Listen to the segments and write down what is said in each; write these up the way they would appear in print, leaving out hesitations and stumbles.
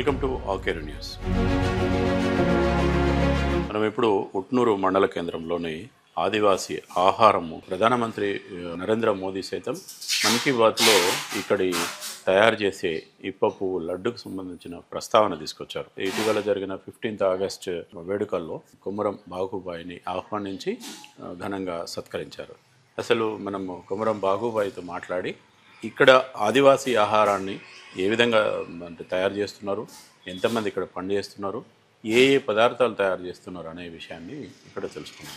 Welcome to Akeru news. మనం ఇప్పుడు ఉట్నూరు మండల కేంద్రంలోని ఆదివాసీ ఆహారము ప్రధానమంత్రి నరేంద్ర మోదీ సైతం మన్ కీ బాత్లో ఇక్కడి తయారు చేసే ఇప్పపు లడ్డుకు సంబంధించిన ప్రస్తావన తీసుకొచ్చారు. ఇటీవల జరిగిన 15th ఆగస్టు వేడుకల్లో కొమరం బాగుబాయిని ఆహ్వానించి ఘనంగా సత్కరించారు. అసలు మనము కొమరం బాగుబాయితో మాట్లాడి ఇక్కడ ఆదివాసీ ఆహారాన్ని ఏ విధంగా తయారు చేస్తున్నారు, ఎంతమంది ఇక్కడ పని చేస్తున్నారు, ఏ పదార్థాలు తయారు చేస్తున్నారు అనే విషయాన్ని ఇక్కడ తెలుసుకున్నాం.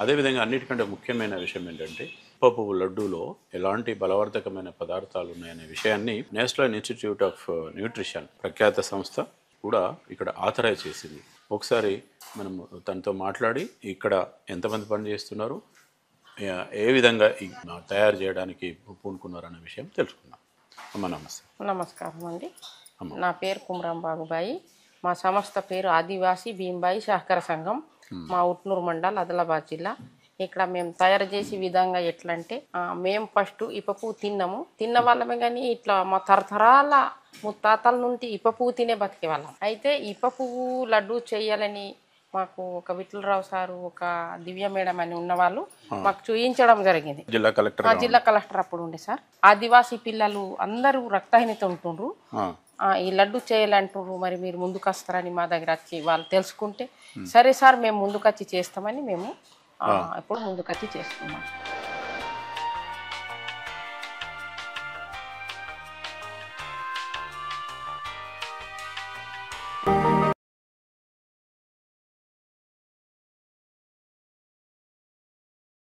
అదేవిధంగా అన్నిటికంటే ముఖ్యమైన విషయం ఏంటంటే ఇప్పపు లడ్డూలో ఎలాంటి బలవర్ధకమైన పదార్థాలు ఉన్నాయనే విషయాన్ని నేషనల్ ఇన్స్టిట్యూట్ ఆఫ్ న్యూట్రిషన్ ప్రఖ్యాత సంస్థ కూడా ఇక్కడ ఆథరైజ్ చేసింది. ఒకసారి మనం తనతో మాట్లాడి ఇక్కడ ఎంతమంది పని చేస్తున్నారు, ఏ విధంగా తయారు చేయడానికి పూనుకున్నారు అనే విషయం తెలుసుకుందాం. అమ్మ నమస్తే. నమస్కారం అండి. నా పేరు కుమరం బాగుబాయి. మా సంస్థ పేరు ఆదివాసీ భీంబాయి సహకార సంఘం. మా ఉట్నూరు మండల్ ఆదిలాబాద్ జిల్లా. ఇక్కడ మేము తయారు చేసే విధంగా ఎట్లా అంటే మేము ఫస్ట్ ఇప్పపు తిన్న వాళ్ళమే కానీ ఇట్లా మా తరతరాల ముత్తాతల నుండి ఇప్పపు తినే బతికే వాళ్ళం. అయితే ఇప్పపు లడ్డు చేయాలని మాకు ఒక విఠలరావు సారు, ఒక దివ్య మేడం అని ఉన్నవాళ్ళు మాకు చూయించడం జరిగింది. జిల్లా కలెక్టర్ అప్పుడు ఉండే సార్. ఆదివాసీ పిల్లలు అందరూ రక్తహీనత ఉంటుండ్రు, ఈ లడ్డు చేయాలంటుండ్రు, మరి మీరు ముందుకు వస్తారని మా దగ్గర వచ్చి వాళ్ళు తెలుసుకుంటే సరే సార్ మేము ముందుకు వచ్చి చేస్తామని మేము ఇప్పుడు ముందుకు వచ్చి చేస్తున్నాం.